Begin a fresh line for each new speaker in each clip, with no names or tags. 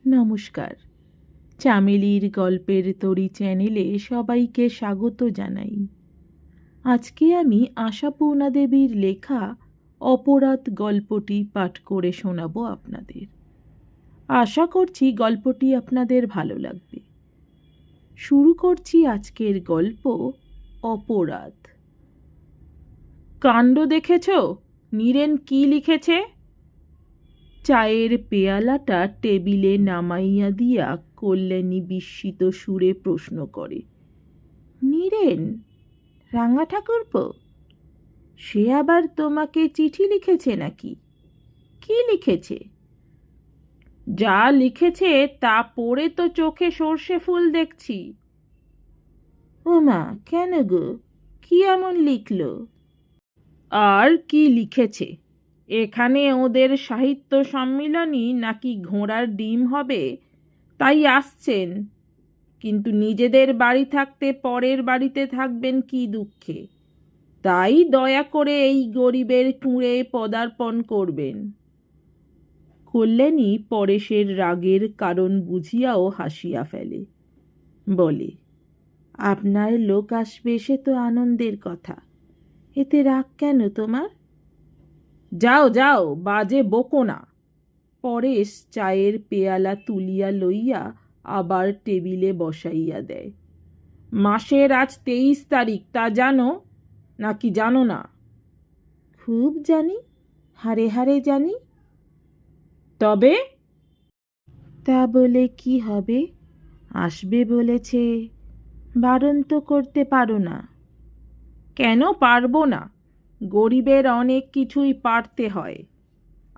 নমস্কার। চামেলির গল্পের তরী চ্যানেলে সবাইকে স্বাগত জানাই। আজকে আমি আশাপূর্ণা দেবীর লেখা অপরাধ গল্পটি পাঠ করে শোনাবো আপনাদের। আশা করছি গল্পটি আপনাদের ভালো লাগবে। শুরু করছি আজকের গল্প অপরাধ। কাণ্ড দেখেছ? নীরেন কি লিখেছে? চায়ের পেয়ালাটা টেবিলে নামাইয়া দিয়া কল্যাণী বিস্মিত সুরে প্রশ্ন করে। নীরেন? রাঙা ঠাকুরপো? সে আবার তোমাকে চিঠি লিখেছে নাকি? কি লিখেছে? যা লিখেছে তা পড়ে তো চোখে সর্ষে ফুল দেখছি। ওমা, কেন গো, কি এমন লিখল? আর কি লিখেছে? এখানে ওদের সাহিত্য সম্মিলনী নাকি ঘোড়ার ডিম হবে, তাই আসছেন, কিন্তু নিজেদের বাড়ি থাকতে পরের বাড়িতে থাকবেন কি দুঃখে, তাই দয়া করে এই গরিবের কুঁড়ে পদার্পণ করবেন। কল্যাণী পরেশের রাগের কারণ বুঝিয়াও হাসিয়া ফেলে, বলে, আপনার লোক আসবে সে তো আনন্দের কথা, এতে রাগ কেন তোমার? যাও যাও, বাজে বকো না। পরেশ চায়ের পেয়ালা তুলিয়া লইয়া আবার টেবিলে বসাইয়া দেয়। মাসের আজ 23 তারিখ, তা জানো নাকি জানো না? খুব জানি, হারে হারে জানি। তবে তা বলে কি হবে? আসবে বলেছে, বারণ তো করতে পারো না। কেন পারবো না? গরিবের অনেক কিছুই পারতে হয়।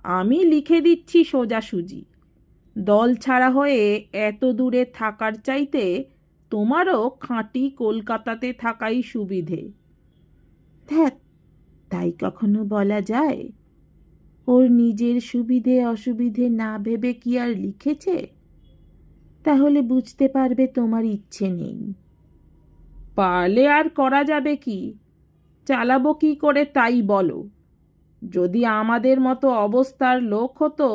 আমি লিখে দিচ্ছি সোজাসুজি। দল ছাড়া হয়ে এত দূরে থাকার চাইতে তোমারও খাঁটি কলকাতাতে থাকাই সুবিধে। ধ্যাৎ, তাই কখনো বলা যায়? ওর নিজের সুবিধে অসুবিধে না ভেবে কি আর লিখেছে? তাহলে বুঝতে পারবে তোমার ইচ্ছে নেই। পারলে আর করা যাবে কি? চালাবো কি করে তাই বলো। যদি আমাদের মতো অবস্থার লোক হতো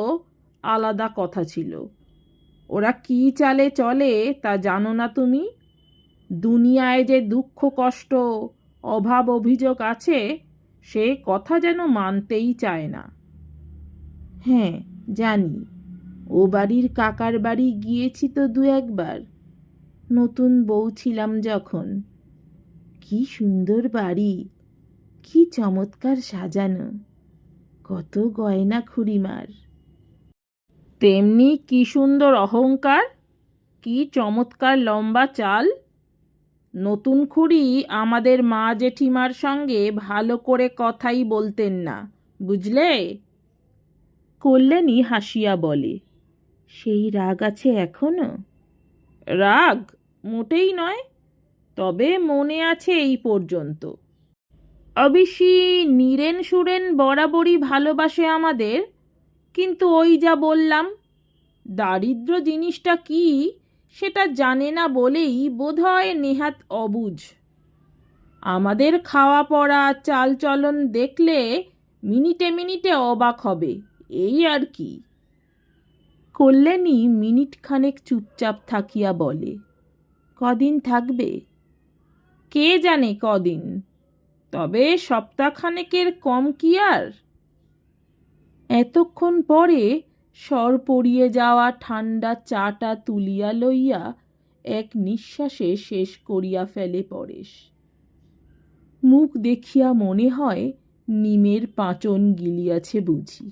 আলাদা কথা ছিল। ওরা কি চালে চলে তা জানো না তুমি? দুনিয়ায় যে দুঃখ কষ্ট অভাব অভিযোগ আছে সে কথা যেন মানতেই চায় না। হ্যাঁ, জানি। ও বাড়ির কাকার বাড়ি গিয়েছি তো 2-1 বার, নতুন বউ ছিলাম যখন। কি সুন্দর বাড়ি, কি চমৎকার সাজানো, কত গয়না খুড়িমার। তেমনি কি সুন্দর অহংকার, কি চমৎকার লম্বা চাল। নতুন খুড়ি আমাদের মা জেঠিমার সঙ্গে ভালো করে কথাই বলতেন না, বুঝলে? কল্যাণী হাসিয়া বলে, সেই রাগ আছে এখনো? রাগ মোটেই নয়, তবে মনে আছে এই পর্যন্ত। অবশ্যই নীরেন সুরেন বরাবরই ভালোবাসে আমাদের, কিন্তু ওই যা বললাম, দারিদ্র জিনিসটা কি সেটা জানে না বলেই বোধহয় নেহাত অবুঝ। আমাদের খাওয়া পড়া চাল চলন দেখলে মিনিটে মিনিটে অবাক হবে, এই আর কি। কল্যাণী মিনিট খানেক চুপচাপ থাকিয়া বলে, কদিন থাকবে? কে জানে কদিন, তবে সপ্তাহখানেকের কম কি আর। এতক্ষণ পরে সর পড়িয়ে যাওয়া ঠান্ডা চাটা তুলিয়া লইয়া এক নিঃশ্বাসে শেষ করিয়া ফেলে পরেশ। মুখ দেখিয়া মনে হয় নিমের পাঁচন গিলিয়াছে বুঝি।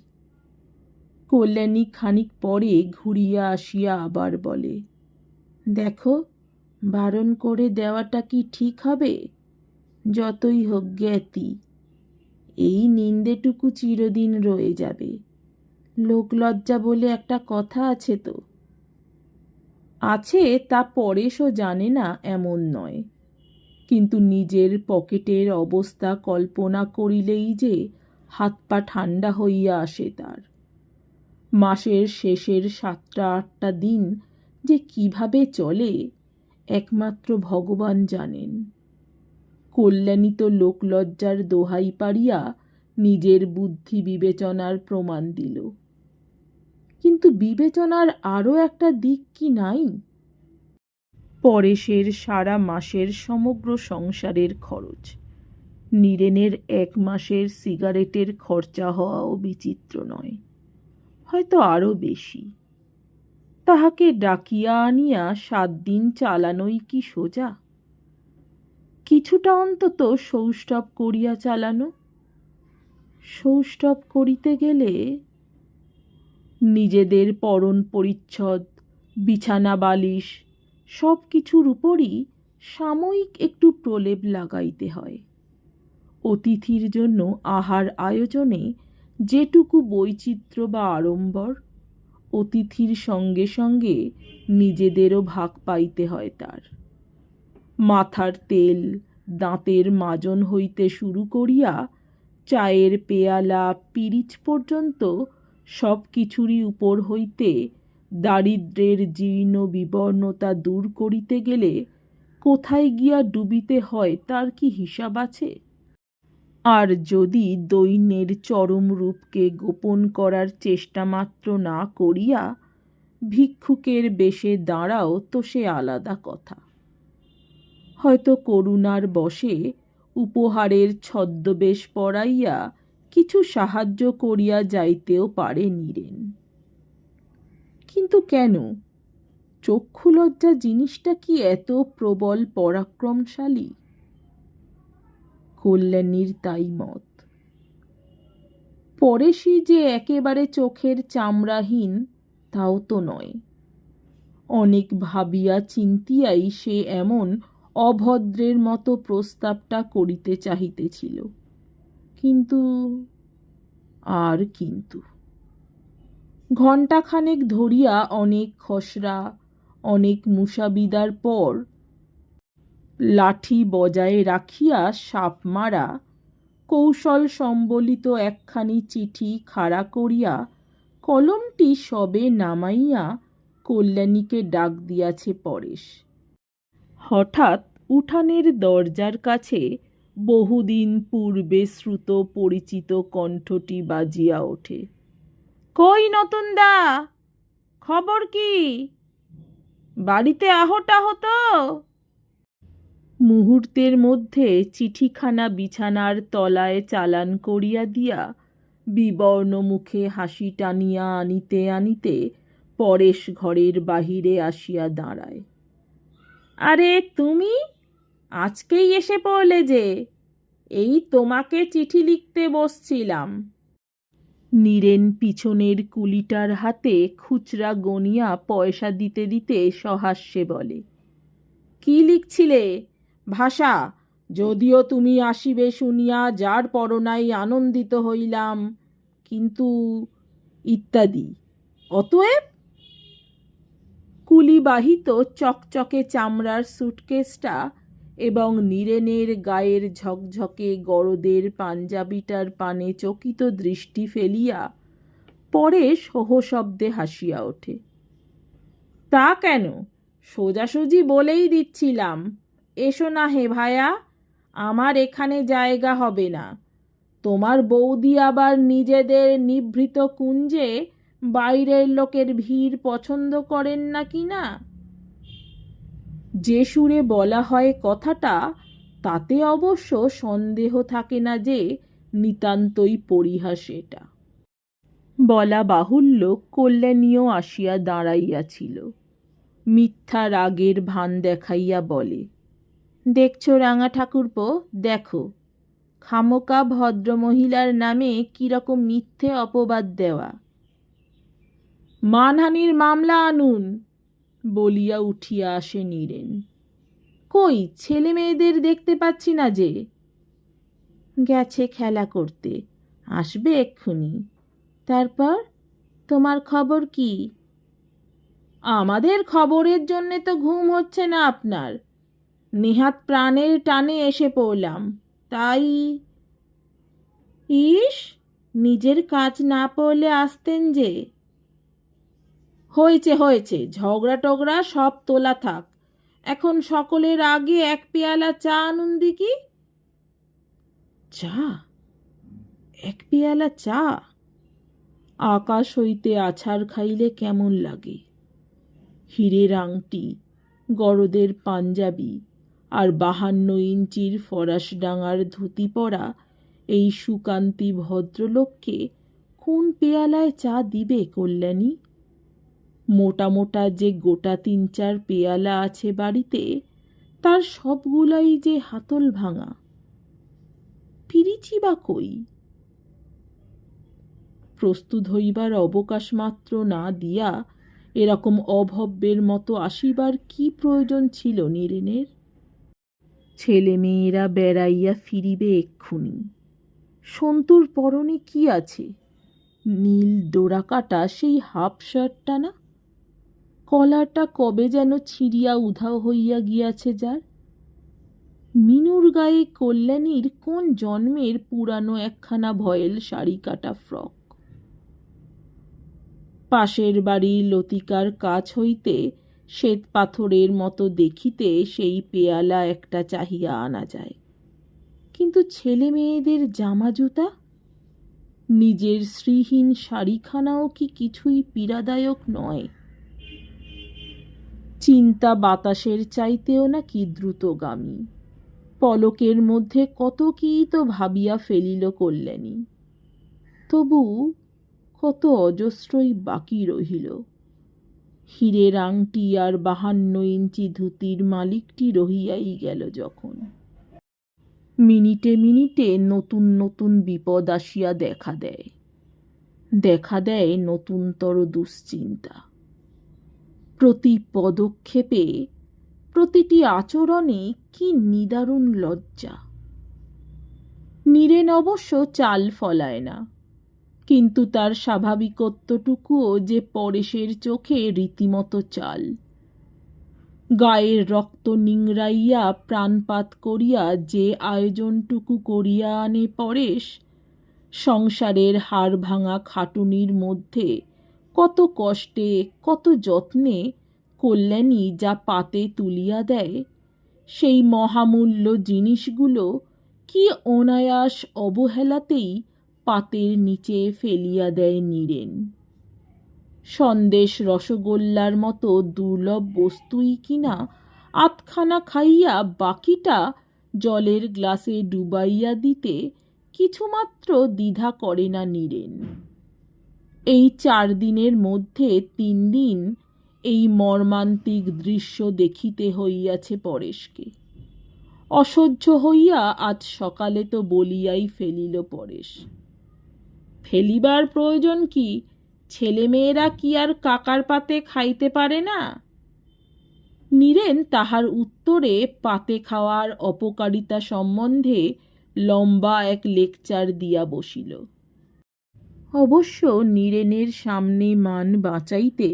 কল্যাণী খানিক পরে ঘুরিয়া আসিয়া আবার বলে, দেখো, বারণ করে দেওয়াটা কি ঠিক হবে? যতই হোক জ্ঞাতি, এই নিন্দেটুকু চিরদিন রয়ে যাবে। লোকলজ্জা বলে একটা কথা আছে তো। আছে তা পরেশও জানে না এমন নয়, কিন্তু নিজের পকেটের অবস্থা কল্পনা করিলেই যে হাত পা ঠান্ডা হইয়া আসে তার। মাসের শেষের 7-8টা দিন যে কিভাবে চলে একমাত্র ভগবান জানেন। কল্যাণী তো লোকলজ্জার দোহাই পাড়িয়া নিজের বুদ্ধি বিবেচনার প্রমাণ দিল। কিন্তু বিবেচনার আরও একটা দিক কি নাই? পরেশের সারা মাসের সমগ্র সংসারের খরচ, নীরেনের 1 মাসের সিগারেটের খরচা হওয়াও বিচিত্র নয়, হয়তো আরও বেশি। তাহাকে ডাকিয়া আনিয়া 7 দিন চালানোই কি সোজা? কিছুটা অন্তত সৌষ্ঠব করিয়া চালানো। সৌষ্ঠব করিতে গেলে নিজেদের পরন পরিচ্ছদ, বিছানা বালিশ সব কিছুর উপরই সাময়িক একটু প্রলেপ লাগাইতে হয়। অতিথির জন্য আহার আয়োজনে যেটুকু বৈচিত্র্য বা আড়ম্বর, অতিথির সঙ্গে সঙ্গে নিজেদেরও ভাগ পাইতে হয় তার। মাথার তেল, দাঁতের মাজন হইতে শুরু করিয়া চায়ের পেয়ালা, পিরিচ পর্যন্ত সব কিছুরই উপর হইতে দারিদ্র্যের জীর্ণ বিবর্ণতা দূর করিতে গেলে কোথায় গিয়া ডুবিতে হয় তার কি হিসাব আছে? আর যদি দৈন্যের চরম রূপকে গোপন করার চেষ্টা মাত্র না করিয়া ভিক্ষুকের বেশে দাঁড়াও তো সে আলাদা কথা। হয়তো করুণার বশে উপহারের ছদ্মবেশ পরাইয়া কিছু সাহায্য করিয়া যাইতেও পারে নীরেন। কিন্তু কেন? চক্ষুলজ্জা জিনিসটা কি এত প্রবল পরাক্রমশালী? কল্যাণীর তাই মত। পরেশই যে একেবারে চোখের চামড়াহীন তাও তো নয়। অনেক ভাবিয়া চিন্তিয়াই সে এমন অভদ্রের মতো প্রস্তাবটা করিতে চাহিতেছিল। কিন্তু আর কিন্তু ঘণ্টাখানেক ধরিয়া অনেক খসড়া, অনেক মুসাবিদার পর লাঠি বজায় রাখিয়া সাপ মারা, কৌশল সম্বলিত একখানি চিঠি খাড়া করিয়া কলমটি সবে নামাইয়া কল্যাণীকে ডাক দিয়াছে পরেশ। হঠাৎ উঠানের দরজার কাছে বহুদিন পূর্বে শ্রুত পরিচিত কণ্ঠটি বাজিয়া ওঠে। কই নতুনদা, খবর কি? বাড়িতে আহটা হতো? মুহূর্তের মধ্যে চিঠিখানা বিছানার তলায় চালান করিয়া দিয়া বিবর্ণ মুখে হাসি টানিয়া আনিতে আনিতে পরেশ ঘরের বাহিরে আসিয়া দাঁড়ায়। আরে তুমি আজকেই এসে পড়লে যে? এই তোমাকে চিঠি লিখতে বসছিলাম। নীরেন পিছনের কুলিটার হাতে খুচরা গনিয়া পয়সা দিতে দিতে সহাস্যে বলে, কি লিখছিলে? ভাষা, যদিও তুমি আসিবে শুনিয়া যার পরনাই আনন্দিত হইলাম, কিন্তু ইত্যাদি। অতএব কুলিবাহিত চকচকে চামড়ার সুটকেসটা এবং নীরেনের গায়ের ঝকঝকে গরদের পাঞ্জাবিটার পানে চকিত দৃষ্টি ফেলিয়া পরেশ হো শব্দে হাসিয়া ওঠে। তা কেন, সোজাসুজি বলেই দিচ্ছিলাম, এসো না হে ভায়া, আমার এখানে জায়গা হবে না। তোমার বৌদি আবার নিজেদের নিভৃত কুঞ্জে বাইরের লোকের ভিড় পছন্দ করেন না কি না? যে সুরে বলা হয় কথাটা, তাতে অবশ্য সন্দেহ থাকে না যে নিতান্তই পরিহাস এটা। বলা বাহুল্য, কল্যাণীও আসিয়া দাঁড়াইয়াছিল। মিথ্যা রাগের ভান দেখাইয়া বলে, দেখছো রাঙা ঠাকুরপো, দেখো খামোকা ভদ্রমহিলার নামে কিরকম মিথ্যে অপবাদ দেওয়া। মানহানির মামলা আনুন বলিয়া উঠিয়া আসে নীরেন। কই ছেলে মেয়েদের দেখতে পাচ্ছি না যে? গেছে খেলা করতে, আসবে এক্ষুনি। তারপর তোমার খবর কি? আমাদের খবরের জন্যে তো ঘুম হচ্ছে না আপনার। নেহাত প্রাণের টানে এসে পড়লাম, তাই। ইস, নিজের কাজ না পড়লে আসতেন যে। হয়েছে হয়েছে, ঝগড়া টগড়া সব তোলা থাক। এখন সকলের আগে 1 পেয়ালা চা আনুন দিকি। চা? 1 পেয়ালা চা? আকাশ হইতে আছাড় খাইলে কেমন লাগে। হীরের আংটি, গরদের পাঞ্জাবি আর 52 ইঞ্চির ফরাসডাঙার ধুতি পরা এই সুকান্তি ভদ্রলোককে কোন পেয়ালায় চা দিবে কল্যাণী? মোটা মোটা যে গোটা 3-4 পেয়ালা আছে বাড়িতে, তার সবগুলাই যে হাতল ভাঙা। পিরিচি বা কই? প্রস্তুত হইবার অবকাশ মাত্র না দিয়া এরকম অভব্যের মতো আসিবার কি প্রয়োজন ছিল নীরেনের? ছেলে মেয়েরা বেড়াইয়া ফিরিবে এক্ষুনি। সন্তুর পরনে কি আছে? নীল ডোরা কাটা সেই হাফ শার্টটা না? কলারটা কবে যেন ছিঁড়িয়া উধাও হইয়া গিয়াছে যার। মিনুর গায়ে কল্যাণীর কোন জন্মের পুরানো একখানা ভয়েল শাড়ি কাটা ফ্রক। পাশের বাড়ির লতিকার কাছ হইতে শ্বেত পাথরের মতো দেখিতে সেই পেয়ালা একটা চাহিয়া আনা যায়, কিন্তু ছেলে মেয়েদের জামা জুতা, নিজের শ্রীহীন শাড়িখানাও কি কিছুই পীড়াদায়ক নয়? চিন্তা বাতাসের চাইতেও নাকি দ্রুতগামী। পলকের মধ্যে কত কি তো ভাবিয়া ফেলিল কল্যাণী। তবু কত অজস্রই বাকি রহিল। হীরের আংটি আর 52 ইঞ্চি ধুতির মালিকটি রহিয়াই গেল যখন। মিনিটে মিনিটে নতুন নতুন বিপদ আসিয়া দেখা দেয় নতুনতর দুশ্চিন্তা। প্রতি পদক্ষেপে, প্রতিটি আচরণে কি নিদারুণ লজ্জা। নীরেন অবশ্য চাল ফলায় না, কিন্তু তার স্বাভাবিকত্বটুকুও যে পরেশের চোখে রীতিমতো চাল। গায়ের রক্ত নিংড়াইয়া প্রাণপাত করিয়া যে আয়োজনটুকু করিয়া আনে পরেশ, সংসারের হাড় ভাঙা খাটুনির মধ্যে কত কষ্টে কত যত্নে কল্যাণী যা পাতে তুলিয়া দেয়, সেই মহামূল্য জিনিসগুলো কি অনায়াস অবহেলাতেই পাতের নিচে ফেলিয়া দেয় নীরেন। সন্দেশ রসগোল্লার মতো দুর্লভ বস্তুই কিনা আধখানা খাইয়া বাকিটা জলের গ্লাসে ডুবাইয়া দিতে কিছুমাত্র দ্বিধা করে না নীরেন। এই 4 দিনের মধ্যে 3 দিন এই মর্মান্তিক দৃশ্য দেখিতে হইয়াছে পরেশকে। অসহ্য হইয়া আজ সকালে তো বলিয়াই ফেলিল পরেশ, ফেলিবার প্রয়োজন কি? ছেলেমেয়েরা কি আর কাকার পাতে খাইতে পারে না? নীরেন তাহার উত্তরে পাতে খাওয়ার অপকারিতা সম্বন্ধে লম্বা এক লেকচার দিয়া বসিল। অবশ্য নীরেনের সামনে মান বাঁচাইতে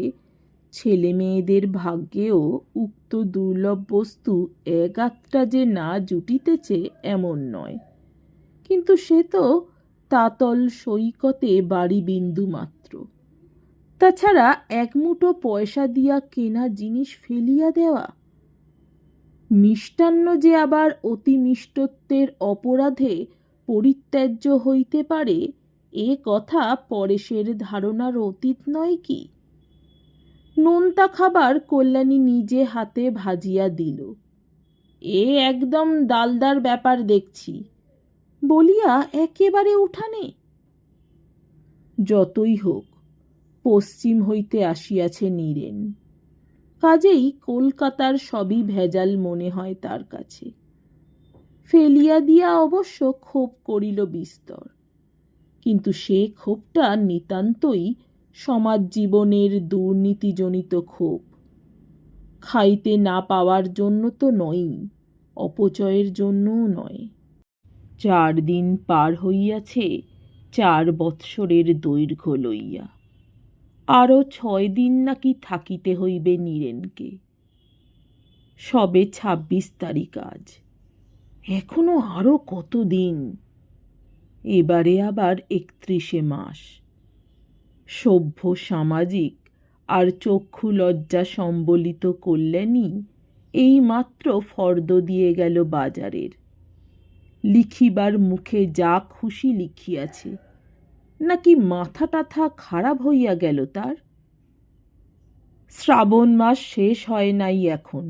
ছেলে মেয়েদের ভাগ্যেও উক্ত দুর্লভ বস্তু একাত্রা যে না জুটিতেছে এমন নয়, কিন্তু সে তো তাতল সৈকতে বাড়ি বিন্দু মাত্র। তাছাড়া 1 মুঠো পয়সা দিয়া কেনা জিনিস ফেলিয়া দেওয়া, মিষ্টান্ন যে আবার অতি মিষ্টত্বের অপরাধে পরিত্যাজ্য হইতে পারে, এ কথা পরেশের ধারণার অতীত নয় কি? নোনতা খাবার কল্যাণী নিজে হাতে ভাজিয়া দিল। এ একদম দালদার ব্যাপার দেখছি বলিয়া একেবারে উঠানে। যতই হোক, পশ্চিম হইতে আসিয়াছে নীরেন, কাজেই কলকাতার সবই ভেজাল মনে হয় তার কাছে। ফেলিয়া দিয়া অবশ্য ক্ষোভ করিল বিস্তর, কিন্তু সে ক্ষোভটা নিতান্তই সমাজ জীবনের দুর্নীতিজনিত ক্ষোভ। খাইতে না পাওয়ার জন্য তো নয়ই, অপচয়ের জন্যও নয়। 4 দিন পার হইয়াছে 4 বৎসরের দৈর্ঘ্য লইয়া। আরও 6 দিন নাকি থাকিতে হইবে নীরেনকে। সবে 26 তারিখ আজ, এখনো আরও কত দিন। এবারে আবার 31শে মাস। সভ্য সামাজিক আর চক্ষু লজ্জা সম্বলিত কল্যাণী এই মাত্র ফর্দ দিয়ে গেল বাজারের। লিখিবার মুখে যা খুশি লিখিয়াছে, নাকি মাথা টাথা খারাপ হইয়া গেল তার? শ্রাবণ মাস শেষ হয় নাই এখন,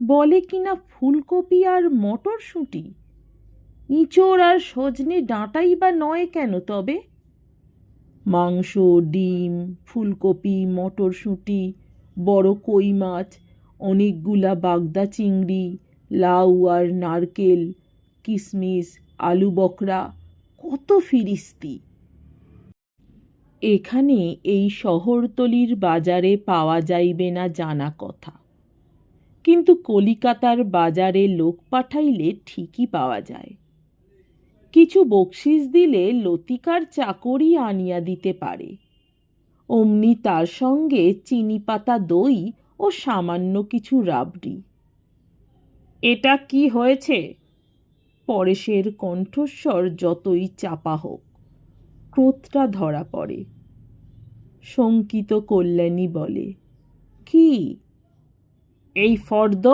বলে কিনা ফুলকপি আর মটরশুঁটি। ইঁচড় আর সজনে ডাঁটাই বা নয় কেন তবে? মাংস, ডিম, ফুলকপি, মটরশুঁটি, বড় কই মাছ, অনেকগুলা বাগদা চিংড়ি, লাউ আর নারকেল, কিশমিশ, আলু বখরা, কত ফিরিস্তি। এখানে এই শহরতলির বাজারে পাওয়া যাইবে না জানা কথা, কিন্তু কলিকাতার বাজারে লোক পাঠাইলে ঠিকই পাওয়া যায়। কিছু বকশিস দিলে লতিকার চাকরি আনিয়া দিতে পারে, অমনি তার সঙ্গে চিনি পাতা দই ও সামান্য কিছু রাবড়ি। এটা কি হয়েছে? পরেশের কণ্ঠস্বর যতই চাপা হোক, ক্রোধটা ধরা পড়ে। শঙ্কিত কল্যাণী বলে, কি? এই ফর্দ?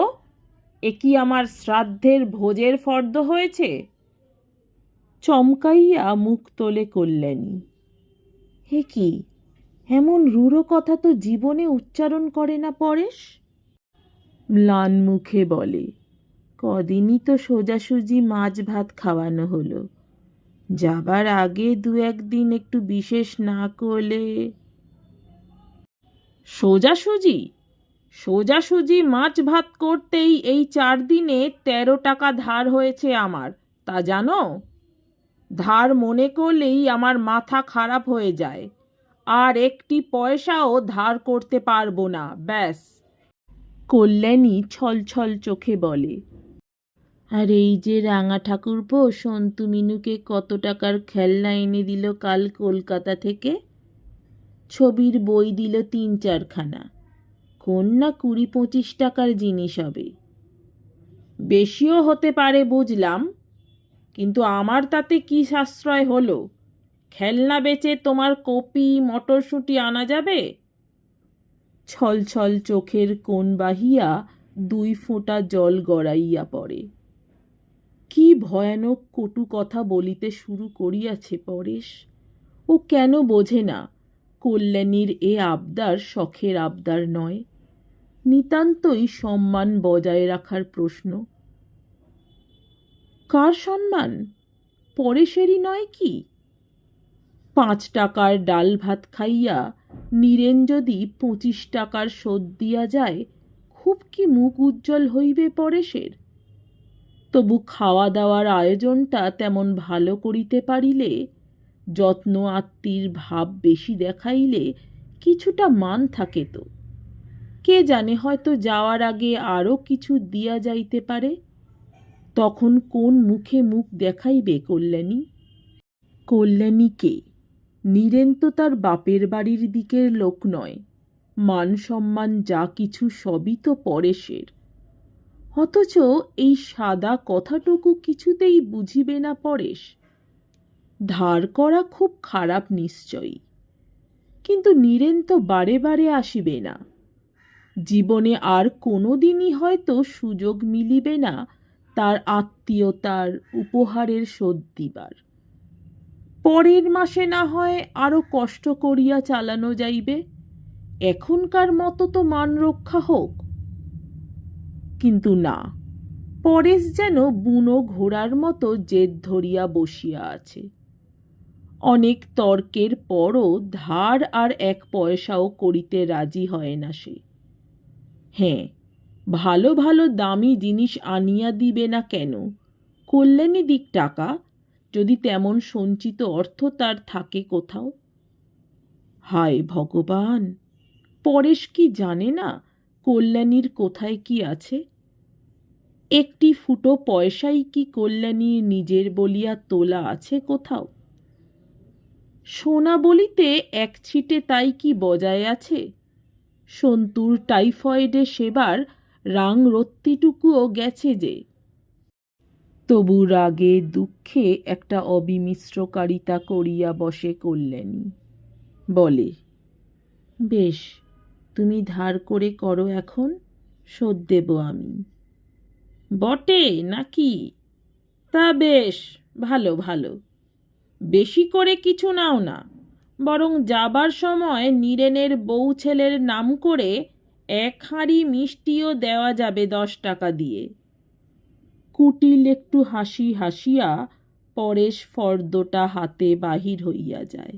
এ কি আমার শ্রাদ্ধের ভোজের ফর্দ হয়েছে? চমকাইয়া মুখ তোলে কল্যাণী। হে কি, এমন রূঢ় কথা তো জীবনে উচ্চারণ করে না পরেশ। ম্লান মুখে বলে, কদিনই তো সোজাসুজি মাছ ভাত খাওয়ানো হলো, যাবার আগে দু একদিন একটু বিশেষ না করলে। সোজাসুজি? সোজাসুজি মাছ ভাত করতেই এই 4 দিনে 13 টাকা ধার হয়েছে আমার, তা জানো? ধার মনে করলেই আমার মাথা খারাপ হয়ে যায়, আর একটি পয়সাও ধার করতে পারবো না, ব্যাস। কল্যাণী ছলছল চোখে বলে, আর এই যে রাঙা ঠাকুরপো সন্তু মিনুকে কত টাকার খেলনা এনে দিল কাল কলকাতা থেকে, ছবির বই দিল 3-4 খানা, কোন না 20-25 টাকার জিনিস হবে। বেশিও হতে পারে বুঝলাম, কিন্তু আমার তাতে কি সাশ্রয় হলো? খেলনা বেচে তোমার কপি মটরশুঁটি আনা যাবে? ছলছল চোখের কোণ বাহিয়া 2 ফোঁটা জল গড়াইয়া পড়ে। কি ভয়ানক কটু কথা বলিতে শুরু করিয়াছে পরেশ। ও কেন বোঝে না কল্যাণীর এ আবদার শখের আবদার নয়, নিতান্তই সম্মান বজায় রাখার প্রশ্ন। কার সম্মান? পরেশেরই নয় কি? 5 টাকার ডাল ভাত খাইয়া নীরেন যদি 25 টাকার শোধ দিয়া যায়, খুব কি মুখ উজ্জ্বল হইবে পরেশের? তবু খাওয়া দাওয়ার আয়োজনটা তেমন ভালো করিতে পারিলে, যত্ন আত্মীর ভাব বেশি দেখাইলে কিছুটা মান থাকে তো। কে জানে, হয়তো যাওয়ার আগে আরও কিছু দিয়া যাইতে পারে। তখন কোন মুখে মুখ দেখাইবে কল্যাণী? কল্যাণীকে? নীরেন তো তার বাপের বাড়ির দিকের লোক নয়, মান সম্মান যা কিছু সবই তো পরেশের। অথচ এই সাদা কথাটুকু কিছুতেই বুঝিবে না পরেশ। ধার করা খুব খারাপ নিশ্চয়ই, কিন্তু নীরেন তো বারে বারে আসিবে না। জীবনে আর কোনো দিনই হয়তো সুযোগ মিলিবে না তার আত্মীয়তার উপহারের শোধ দিবার। পরের মাসে না হয় আরও কষ্ট করিয়া চালানো যাইবে, এখনকার মতো তো মান রক্ষা হোক। কিন্তু না, পরেশ যেন বুনো ঘোড়ার মতো জেদ ধরিয়া বসিয়া আছে। অনেক তর্কের পরও ধার আর 1 পয়সাও করিতে রাজি হয় না সে। হ্যাঁ, ভালো ভালো দামি জিনিস আনিয়া দিবে না কেন? কল্যাণী দিক টাকা, যদি তেমন সঞ্চিত অর্থ তার থাকে কোথাও। হায় ভগবান, পরেশ কি জানে না কল্যাণীর কোথায় কি আছে? একটি ফুটো পয়সাই কি কল্যাণীর নিজের বলিয়া তোলা আছে কোথাও? সোনা বলিতে 1 ছিটে তাই কি বজায় আছে? সন্তুর টাইফয়েডে সেবার রাং রত্তিটুকুও গেছে যে। তবু রাগে দুঃখে একটা অবিমিশ্রকারিতা করিয়া বসে কল্যাণী। বলে, বেশ, তুমি ধার করে করো এখন, শোধ দেব আমি। বটে নাকি? তা বেশ, ভালো ভালো। বেশি করে কিছু নাও না, বরং যাবার সময় নীরেনের বউ ছেলের নাম করে 1 হাঁড়ি মিষ্টিও দেওয়া যাবে 10 টাকা দিয়ে। কুটিল একটু হাসি হাসিয়া পরেশ ফর্দটা হাতে বাহির হইয়া যায়।